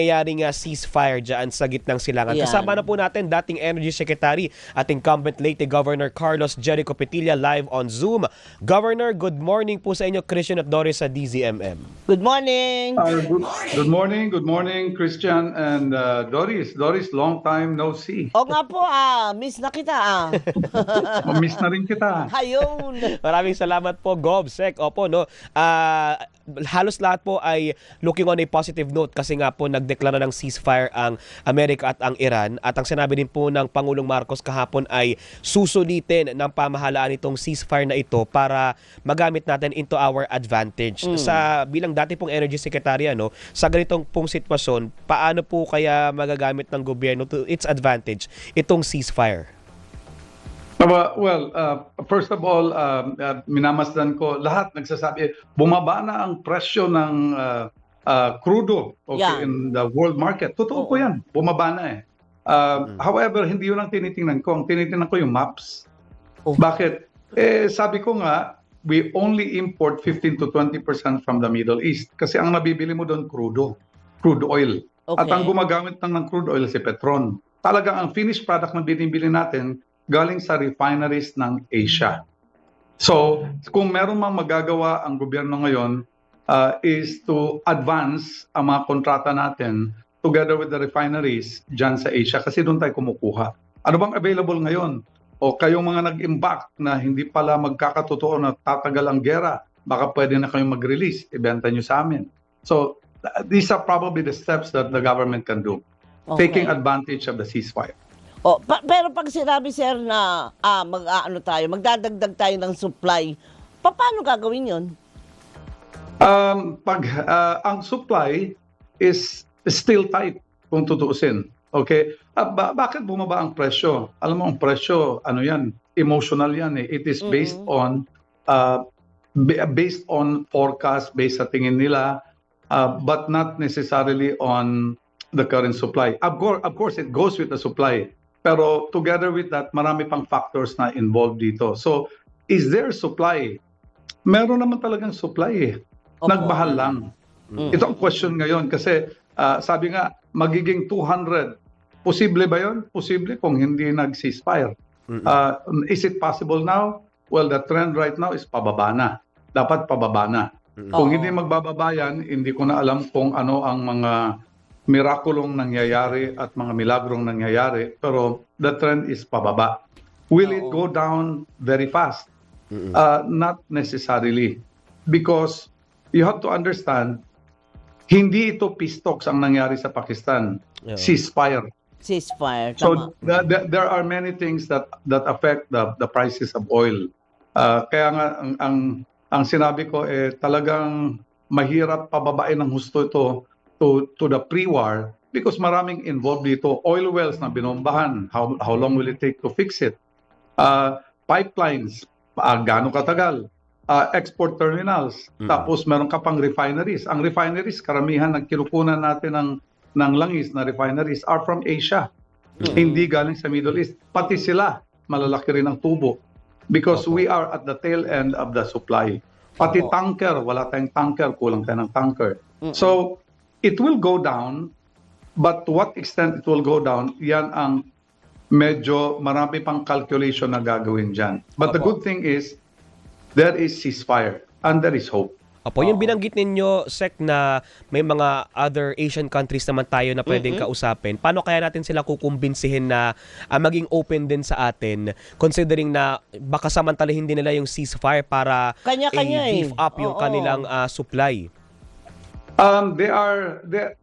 nangyayari nga ceasefire dyan sa gitnang silangan. Yan. Kasama na po natin dating Energy Secretary at incumbent Leyte Governor Carlos Jericho Petilla live on Zoom. Governor, good morning po sa inyo, Christian at Doris sa DZMM. Good morning. Good morning, Christian and Doris. Doris, long time no see. O nga po, miss na kita Miss na rin kita. Ayun. Maraming salamat po, Gov, Sec. Opo, no. Halos lahat po ay looking on a positive note kasi nga po nagdeklara ng ceasefire ang Amerika at ang Iran. At ang sinabi din po ng Pangulong Marcos kahapon ay susulitin ng pamahalaan itong ceasefire na ito para magamit natin into our advantage. Sa bilang dati pong Energy Secretary, sa ganitong pong sitwasyon, paano po kaya magagamit ng gobyerno to its advantage itong ceasefire? Well, first of all, minamasdan ko, lahat nagsasabi, bumaba na ang presyo ng crudo in the world market. Totoo po yan, bumaba na eh. However, hindi yun ang tinitingnan ko. Ang tinitingnan ko yung maps. Bakit? Sabi ko nga, we only import 15 to 20% from the Middle East kasi ang nabibili mo doon crude oil. At ang gumagamit ng crude oil si Petron. Talagang ang finished product na binibili natin galing sa refineries ng Asia. So, kung meron mang magagawa ang gobyerno ngayon is to advance ang mga kontrata natin together with the refineries dyan sa Asia kasi doon tayo kumukuha. Ano bang available ngayon? O kayong mga nag-imbak na hindi pala magkakatotoo na tatagal ang gera, baka pwede na kayong mag-release, ibenta nyo sa amin. So, these are probably the steps that the government can do, taking advantage of the ceasefire. Pero pag sinabi, sir, na magdadagdag tayo ng supply, paano gagawin yun? Ang supply is still tight kung tutuusin. Okay? Bakit bumaba ang presyo? Alam mo, ang presyo, yan? Emotional yan eh. It is based on forecast, based sa tingin nila, but not necessarily on the current supply. Of course, it goes with the supply. Pero together with that, marami pang factors na involved dito. So, is there supply? Meron naman talagang supply eh. Nagbahal lang. Ito ang question ngayon kasi sabi nga, magiging 200. Posible ba yun? Posible kung hindi nag-ceasefire. Is it possible now? Well, the trend right now is pababa na. Dapat pababa na. Kung hindi magbababa yan, hindi ko na alam kung ano ang mga mirakulong nangyayari at mga milagrong nangyayari, pero the trend is pababa. Will it go down very fast? Not necessarily. Because you have to understand, hindi ito peace talks ang nangyari sa Pakistan. Ceasefire. Ceasefire, tama. So there are many things that affect the prices of oil. Kaya nga ang sinabi ko talagang mahirap pababain ng husto ito to the pre-war because maraming involved dito. Oil wells na binombahan, how long will it take to fix it? Pipelines, gaano katagal? Export terminals, tapos meron ka pang refineries. Ang refineries, karamihan nagkinukunan natin ng langis na refineries are from Asia. Hindi galing sa Middle East. Pati sila, malalaki rin ang tubo because we are at the tail end of the supply. Pati tanker, wala tayong tanker, kulang tayo ng tanker. So, it will go down, but to what extent it will go down, yan ang medyo marami pang calculation na gagawin dyan. But the good thing is, there is ceasefire and there is hope. Yung binanggit ninyo, Sec, na may mga other Asian countries naman tayo na pwedeng kausapin. Paano kaya natin sila kukumbinsihin na maging open din sa atin, considering na baka samantalahin din nila yung ceasefire para i-beef up yung kanilang supply?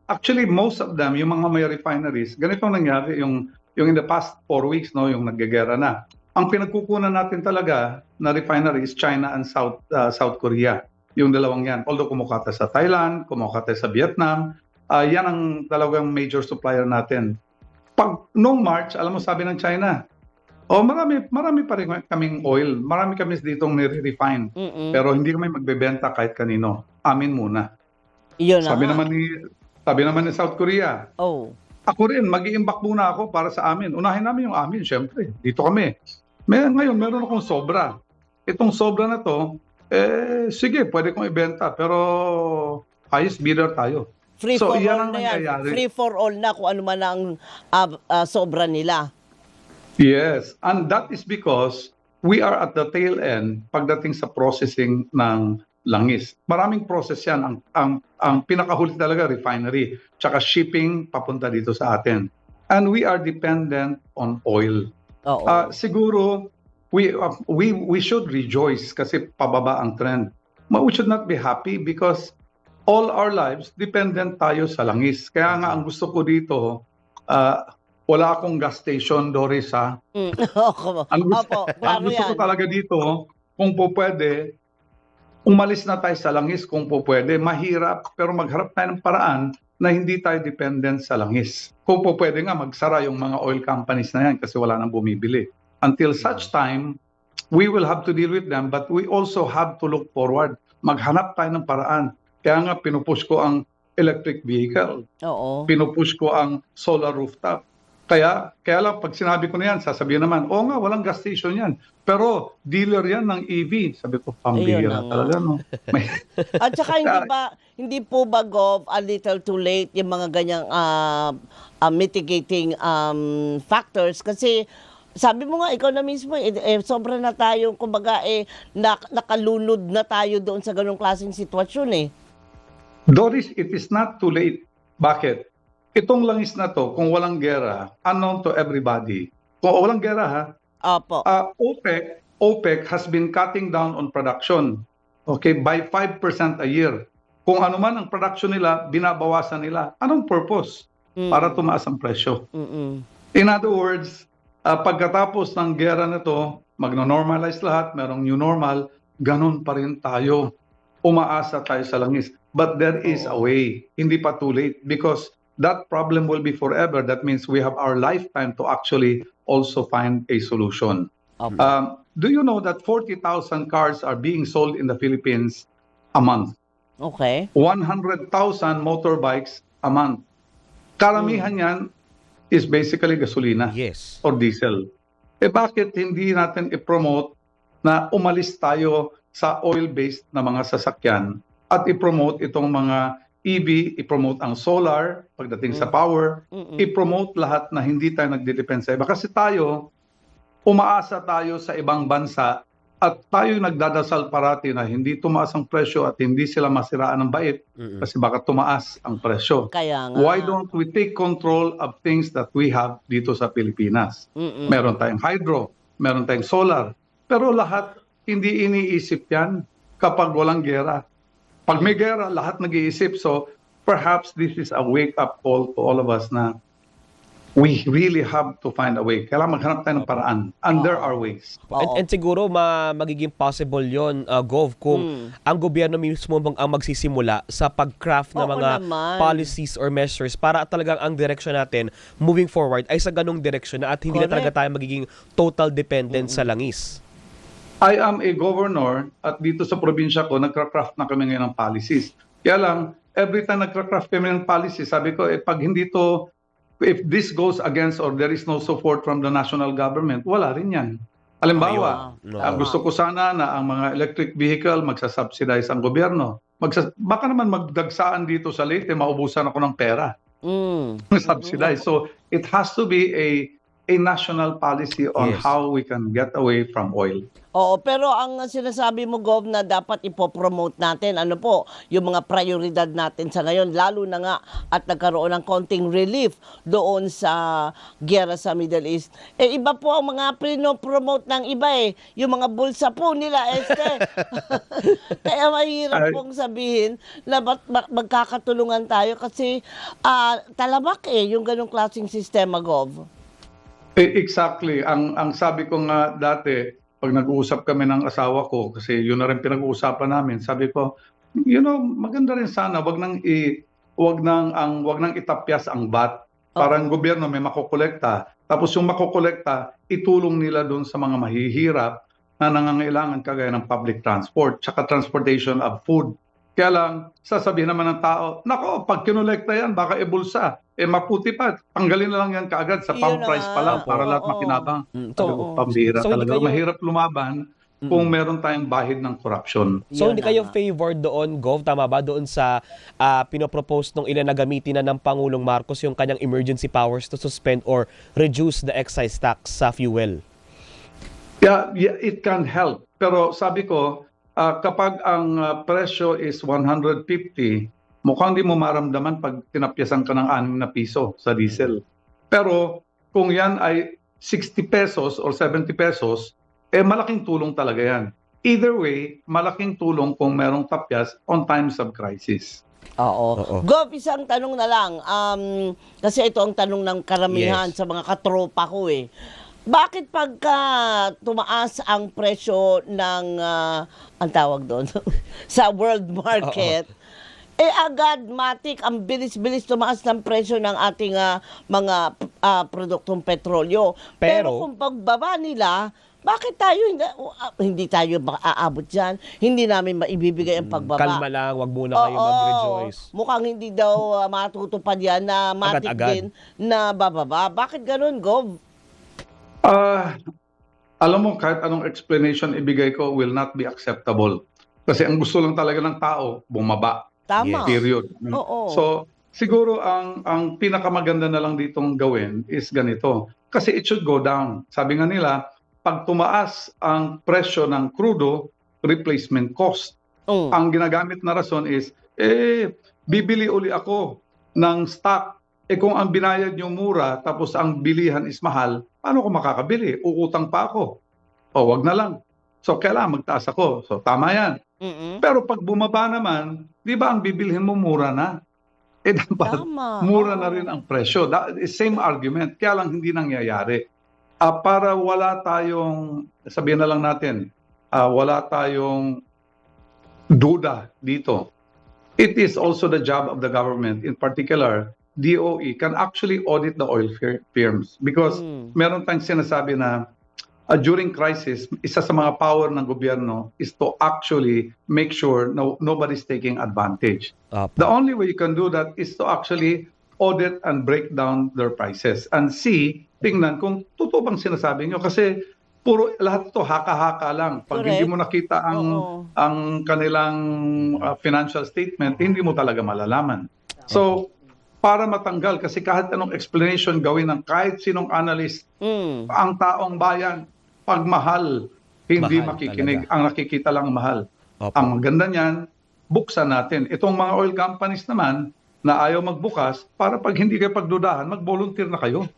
Actually, most of them, yung mga may refineries, ganito nangyari yung in the past 4 weeks, yung naggegera na. Ang pinagkukunan natin talaga na refinery is China and South Korea. Yung dalawang yan. Although kumukata sa Thailand, kumukata sa Vietnam, yan ang talagang major supplier natin. Noong March, alam mo sabi ng China, marami pa rin kaming oil, marami kami ditong nire-refine. Pero hindi kami magbebenta kahit kanino. Amin muna. Sabi naman ni South Korea, ako rin, mag-iimbak muna ako para sa amin. Unahin namin yung amin, syempre. Dito kami. Ngayon, meron akong sobra. Itong sobra na to, sige, pwede kong ibenta, pero highest bidder tayo. Free So, for iyan all ang na yan. nangyayari. Free for all na kung ano man ang sobra nila. Yes, and that is because we are at the tail end pagdating sa processing ng langis. Maraming process yan. Ang pinakahuli talaga, refinery, tsaka shipping papunta dito sa atin. And we are dependent on oil. Oo. Siguro, we should rejoice kasi pababa ang trend. But we should not be happy because all our lives, dependent tayo sa langis. Kaya nga, ang gusto ko dito, wala akong gas station, Doris, ha? Opo, Ang opo, ang klaro gusto ko yan. talaga dito, kung po pwede, umalis na tayo sa langis kung po pwede. Mahirap, pero magharap tayo ng paraan na hindi tayo dependent sa langis. Kung po pwede nga, magsara yung mga oil companies na yan kasi wala nang bumibili. Until such time, we will have to deal with them, but we also have to look forward. Maghanap tayo ng paraan. Kaya nga, pinupush ko ang electric vehicle. Oo. Pinupush ko ang solar rooftop. Kaya lang pag sinabi ko na yan, sasabihin naman, oo nga, walang gas station yan. Pero dealer yan ng EV. Sabi ko, Ayun pambira na nga. talaga, no? May, At saka hindi po ba, Gov, a little too late yung mga ganyang mitigating factors? Kasi sabi mo nga, ikaw na mismo, sobra na tayo, kumbaga, nakalunod na tayo doon sa ganong klaseng sitwasyon eh. Doris, it is not too late. Bakit? Itong langis na to, kung walang gera, unknown to everybody. Kung walang gera, ha? Opo. OPEC has been cutting down on production, okay, by 5% a year. Kung ano man ang production nila, binabawasan nila. Anong purpose? Para tumaas ang presyo. Mm-mm. In other words, pagkatapos ng gera na to, magno-normalize lahat, merong new normal, ganun pa rin tayo. Umaasa tayo sa langis. But there is a way. Hindi pa too late because that problem will be forever. That means we have our lifetime to actually also find a solution. Opo. Do you know that 40,000 cars are being sold in the Philippines a month? Okay. 100,000 motorbikes a month. Karamihan yan is basically gasolina Yes. or diesel. Bakit hindi natin i-promote na umalis tayo sa oil-based na mga sasakyan at i-promote itong mga EV, i-promote ang solar pagdating sa power, i-promote lahat na hindi tayo nagdidepend sa iba. Kasi tayo, umaasa tayo sa ibang bansa at tayo nagdadasal parati na hindi tumaas ang presyo at hindi sila masiraan ng bait kasi baka tumaas ang presyo. Kaya nga. Why don't we take control of things that we have dito sa Pilipinas? Meron tayong hydro, meron tayong solar, pero lahat hindi iniisip yan kapag walang gera. Pag may gera, lahat nag-iisip. So perhaps this is a wake-up call to all of us na we really have to find a way. Kailangan maghanap tayo ng paraan. And there are ways. Oo. And siguro magiging possible yon, Gov, kung ang gobyerno mismo ang magsisimula sa pag-craft ng Oo mga naman. policies or measures para talagang ang direction natin moving forward ay sa ganung direction na at hindi na talaga tayo magiging total dependent sa langis. I am a governor at dito sa probinsya ko, nagcraft na kami ngayon ng policies. Kaya lang, every time nagcraft kami ng policies, sabi ko, pag hindi to, if this goes against or there is no support from the national government, wala rin yan. Halimbawa, gusto ko sana na ang mga electric vehicle magsasubsidize ang gobyerno. Baka naman magdagsaan dito sa Leyte, maubusan ako ng pera. Subsidize. So it has to be a national policy on Yes. how we can get away from oil. Oo, pero ang sinasabi mo, Gov, na dapat ipopromote natin, ano po, yung mga prioridad natin sa ngayon, lalo na nga at nagkaroon ng konting relief doon sa giyera sa Middle East. Iba po ang mga pinopromote ng iba yung mga bulsa po nila, Kaya mahirap pong sabihin na magkakatulungan tayo kasi talamak yung ganong klaseng sistema, Gov. Exactly. Ang sabi ko nga dati, pag nag-uusap kami ng asawa ko, kasi yun na rin pinag-uusapan namin, sabi ko, maganda rin sana, wag nang itapyas ang VAT. Parang gobyerno may makokolekta. Tapos yung makokolekta, itulong nila doon sa mga mahihirap na nangangailangan kagaya ng public transport, tsaka transportation of food. Kaya lang, sasabihin naman ng tao, nako, pag kinolekta yan, baka ibulsa. Maputi pa, tanggalin na lang yan kaagad sa Yun pump na price nga. pa lang para lahat Oo. makinabang. So, Pambira so hindi talaga. kayo- Mahirap lumaban kung meron tayong bahid ng corruption. So Yun hindi na kayo nga. favored doon, Gov, tama ba? Doon sa pinopropose nung ilan na gamitin na ng Pangulong Marcos yung kanyang emergency powers to suspend or reduce the excise tax sa fuel? Yeah, it can help. Pero sabi ko, kapag ang presyo is 150, mukhang di mo maramdaman pag tinapyasan ka ng 6 na piso sa diesel. Pero kung yan ay 60 pesos or 70 pesos, malaking tulong talaga yan. Either way, malaking tulong kung merong tapyas on times of crisis. Oo. Gov, isang tanong na lang. Kasi ito ang tanong ng karamihan Yes. sa mga katropa ko eh. Bakit pagka tumaas ang presyo ng, ang tawag doon, sa world market, agad, matik, ang bilis-bilis tumaas ng presyo ng ating mga produktong petrolyo. Pero kung pagbaba nila, bakit tayo hindi tayo aabot dyan? Hindi namin maibibigay ang pagbaba. Kalma lang, wag muna kayo mag-rejoice. Mukhang hindi daw matutupad yan na matik Agad-agad. din na bababa. Bakit ganun, Gov? Alam mo, kahit anong explanation ibigay ko will not be acceptable. Kasi ang gusto lang talaga ng tao, bumaba. Tama. Period. Oo. So, siguro ang pinakamaganda na lang ditong gawin is ganito. Kasi it should go down. Sabi nga nila, pag tumaas ang presyo ng crudo, replacement cost. Ang ginagamit na rason is, bibili uli ako ng stock. Kung ang binayad nyo mura, tapos ang bilihan is mahal, paano ko makakabili? Uutang pa ako. Wag na lang. So, kailangan magtaas ako. So, tama yan. Pero pag bumaba naman, di ba ang bibilhin mo mura na? Dapat Tama. mura na rin ang presyo. Same argument, kaya lang hindi nangyayari. Para wala tayong, sabihin na lang natin, wala tayong duda dito. It is also the job of the government, in particular, DOE, can actually audit the oil firms. Because meron tayong sinasabi na during crisis, isa sa mga power ng gobyerno is to actually make sure nobody's taking advantage. The only way you can do that is to actually audit and break down their prices and tingnan kung totoo bang sinasabi nyo. Kasi puro lahat ito haka-haka lang. Pag Correct. hindi mo nakita ang kanilang financial statement, hindi mo talaga malalaman. So, para matanggal, kasi kahit anong explanation gawin ng kahit sinong analyst, ang taong bayan, pag mahal, hindi Mahal makikinig. talaga. Ang nakikita lang mahal. Opo. Ang ganda niyan, buksan natin. Itong mga oil companies naman, na ayaw magbukas, para pag hindi kayo pagdudahan, mag-volunteer na kayo.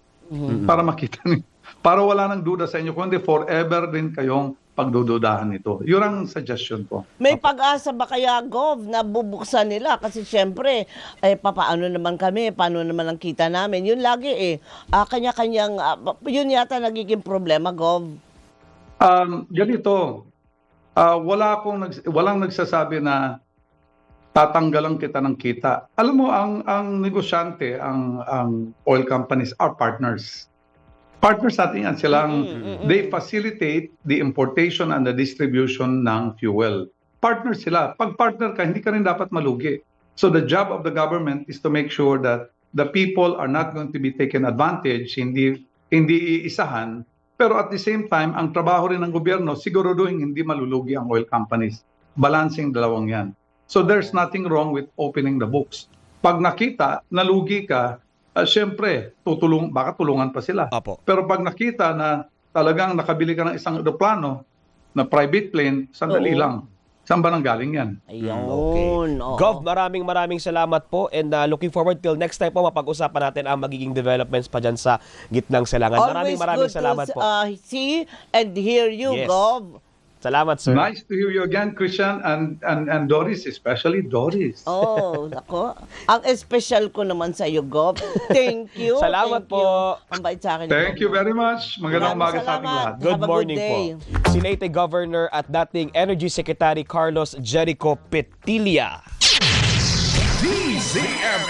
Para makita niyo. Para wala nang duda sa inyo, kundi forever din kayong pagdududahan ito. Yun ang suggestion ko. May pag-asa ba kaya, Gov, na bubuksan nila? Kasi syempre, paano naman kami? Paano naman ang kita namin? Yun lagi kanya-kanyang, yun yata nagiging problema, Gov. Ganito, walang nagsasabi na tatanggalan kita ng kita. Alam mo, ang negosyante, ang oil companies are partners. Partners natin yan. They facilitate the importation and the distribution ng fuel. Partners sila. Pag partner ka, hindi ka rin dapat malugi. So the job of the government is to make sure that the people are not going to be taken advantage, hindi iisahan. Pero at the same time, ang trabaho rin ng gobyerno, siguraduhin hindi malulugi ang oil companies. Balancing dalawang yan. So there's nothing wrong with opening the books. Pag nakita, nalugi ka, siyempre, baka tulungan pa sila. Apo. Pero pag nakita na talagang nakabili ka ng isang aeroplano na private plane, sandali lang. Saan ba nang galing yan? Ayun. Okay. oo. Gov, maraming salamat po and looking forward till next time po mapag-usapan natin ang magiging developments pa dyan sa gitnang silangan. Always Maraming good salamat to po. see and hear you, Yes. Gov. Salamat, sir. Nice to hear you again, Christian, and Doris, especially Doris. Oh, nako. Ang special ko naman sa iyo, Gov. Thank you. Salamat thank po. You. Ang bait sa akin. Thank you very much. Magandang umaga sa ating Salamat. lahat. Good Have a good morning day. po. Si Leyte Governor at dating Energy Secretary Carlos Jericho Petilla. DZMM